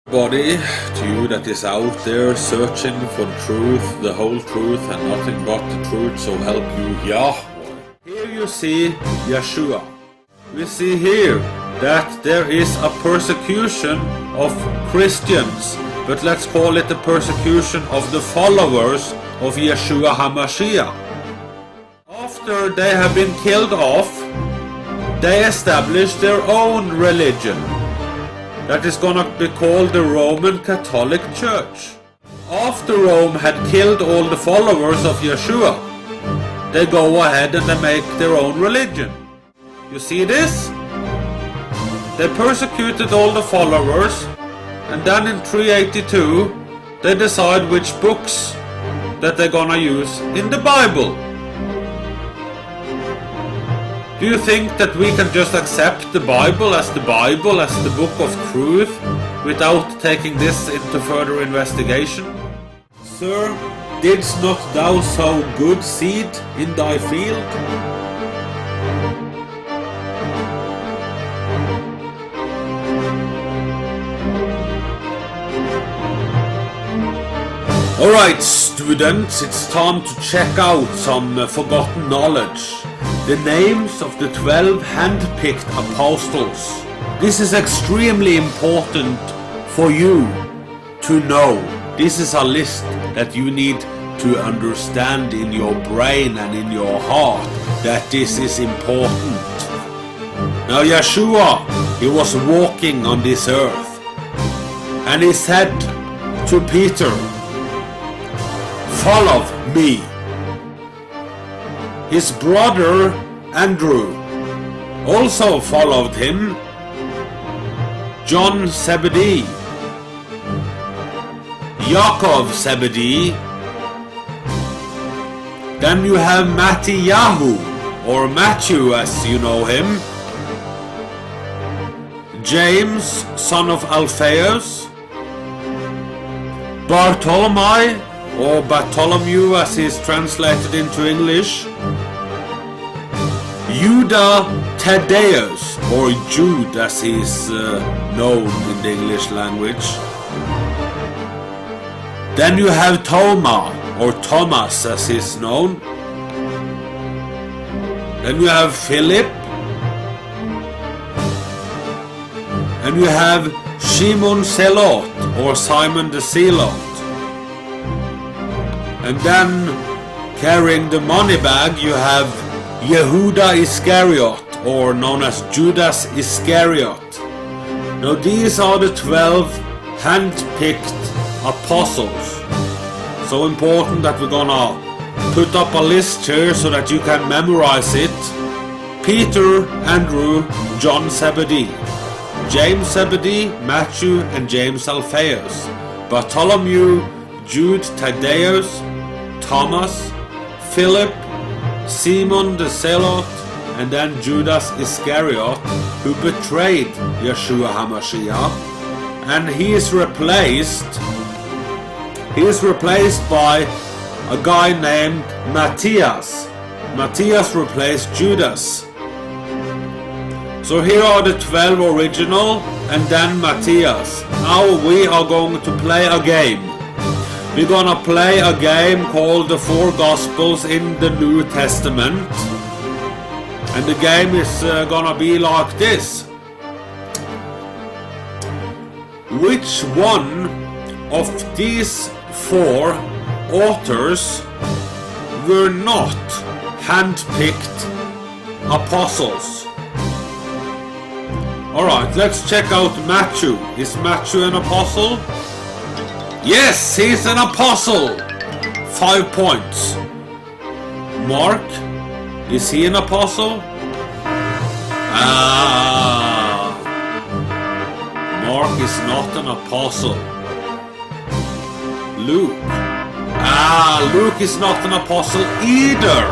Everybody, to you that is out there searching for the truth, the whole truth, and nothing but the truth, so help you Yahweh. Here you see Yeshua. We see here that there is a persecution of Christians, but let's call it the persecution of the followers of Yeshua HaMashiach. After they have been killed off, they established their own religion. That is gonna be called the Roman Catholic Church. After Rome had killed all the followers of Yeshua, they go ahead and they make their own religion. You see this? They persecuted all the followers, and then in 382 they decide which books that they're gonna use in the Bible. Do you think that we can just accept the Bible, as the book of truth, without taking this into further investigation? Sir, didst not thou sow good seed in thy field? Alright students, it's time to check out some forgotten knowledge. The names of the 12 hand-picked apostles. This is extremely important for you to know. This is a list that you need to understand in your brain and in your heart, that this is important. Now Yeshua, he was walking on this earth, and he said to Peter, "Follow me." His brother Andrew also followed him. John Zebedee, Yaakov Zebedee. Then you have Mattiyahu, or Matthew as you know him. James, son of Alphaeus. Bartholomew, or Bartholomew as he is translated into English. Judah Thaddeus, or Jude as he is known in the English language. Then you have Thomas, or Thomas as he is known. Then you have Philip. And you have Shimon Zelot, or Simon the Zealot. And then, carrying the money bag, you have Yehuda Iscariot, or known as Judas Iscariot. Now these are the 12 hand-picked apostles. So important that we're gonna put up a list here so that you can memorize it. Peter, Andrew, John Zebedee. James Zebedee, Matthew and James Alphaeus. Bartholomew, Jude Thaddeus, Thomas, Philip, Simon the Zealot, and then Judas Iscariot, who betrayed Yeshua HaMashiach, and he is replaced by a guy named Matthias. Matthias replaced Judas. So here are the 12 original, and then Matthias. Now we are going to play a game. We're gonna play a game called the Four Gospels in the New Testament. And the game is gonna be like this. Which one of these four authors were not hand-picked apostles? Alright, let's check out Matthew. Is Matthew an apostle? Yes, he's an apostle! 5 points. Mark, is he an apostle? Mark is not an apostle. Luke. Luke is not an apostle either.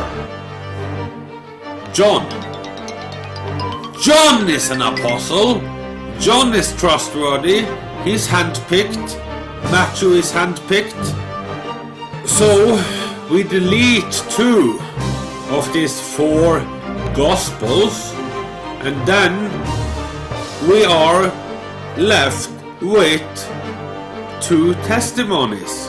John. John is an apostle. John is trustworthy. He's handpicked. Matthew is handpicked. So we delete 2 of these 4 Gospels, and then we are left with two testimonies.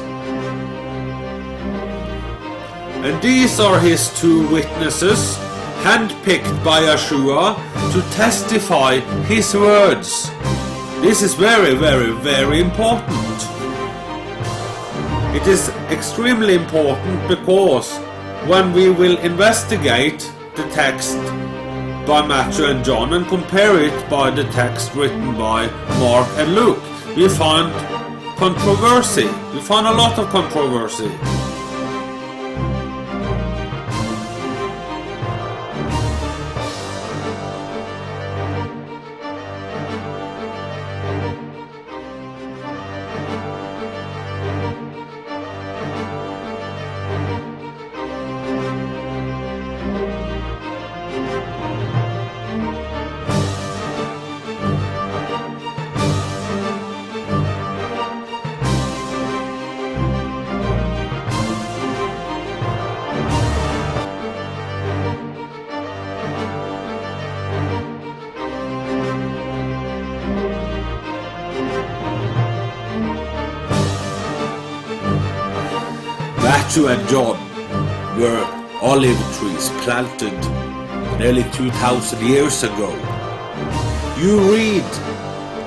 And these are his two witnesses, handpicked by Yeshua to testify his words. This is very, very, very important. It is extremely important because when we will investigate the text by Matthew and John and compare it by the text written by Mark and Luke, we find controversy. We find a lot of controversy. Matthew and John were olive trees planted nearly 2,000 years ago. You read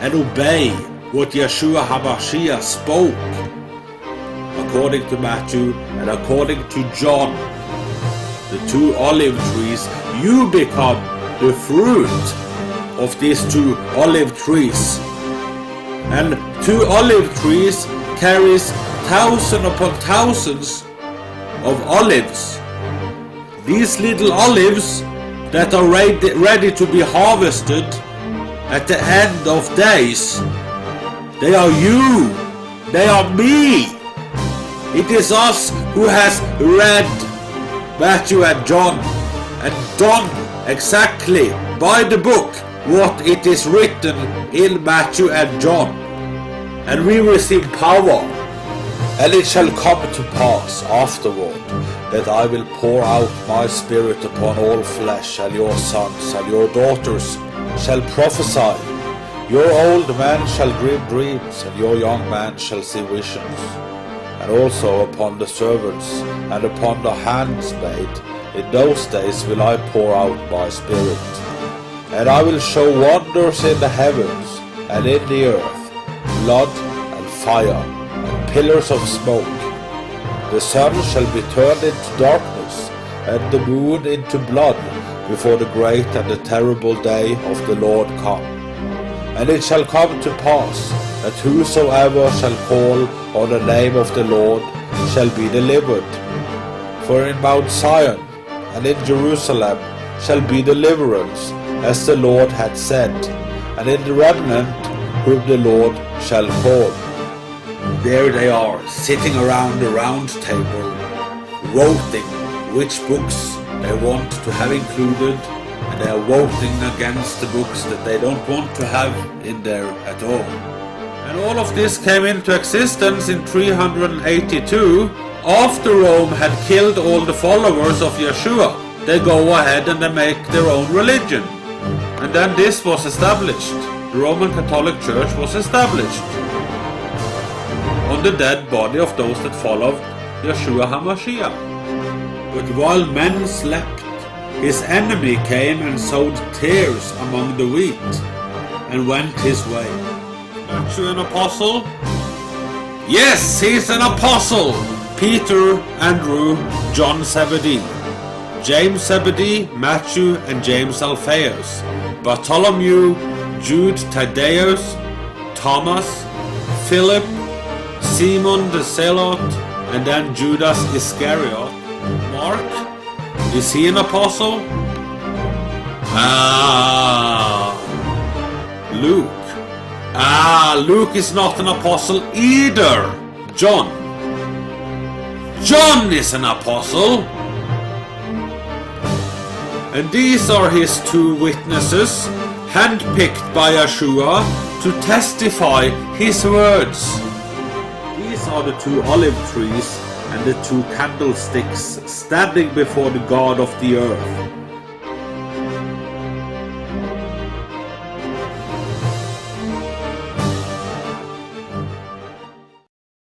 and obey what Yeshua HaMashiach spoke. According to Matthew and according to John, the two olive trees, you become the fruit of these two olive trees. And two olive trees carries thousands upon thousands of olives. These little olives that are ready to be harvested at the end of days, they are you, they are me. It is us who has read Matthew and John and done exactly by the book what it is written in Matthew and John. And we receive power. And it shall come to pass afterward that I will pour out my spirit upon all flesh, and your sons and your daughters shall prophesy. Your old man shall dream dreams, and your young man shall see visions. And also upon the servants and upon the handmaid in those days will I pour out my spirit. And I will show wonders in the heavens and in the earth, blood and fire, pillars of smoke. The sun shall be turned into darkness, and the moon into blood, before the great and the terrible day of the Lord come. And it shall come to pass that whosoever shall call on the name of the Lord shall be delivered. For in Mount Zion and in Jerusalem shall be deliverance, as the Lord had said, and in the remnant whom the Lord shall call. There they are, sitting around the round table, voting which books they want to have included, and they are voting against the books that they don't want to have in there at all. And all of this came into existence in 382, after Rome had killed all the followers of Yeshua. They go ahead and they make their own religion. And then this was established. The Roman Catholic Church was established on the dead body of those that followed Yeshua HaMashiach. But while men slept, his enemy came and sowed tares among the wheat, and went his way. Matthew an apostle? Yes, he's an apostle! Peter, Andrew, John Zebedee, James Zebedee, Matthew and James Alphaeus, Bartholomew, Jude Thaddeus, Thomas, Philip, Simon the Zealot, and then Judas Iscariot. Mark, is he an apostle? Luke. Luke is not an apostle either. John is an apostle. And these are his two witnesses, handpicked by Yeshua to testify his words. These are the two olive trees and the two candlesticks standing before the God of the earth.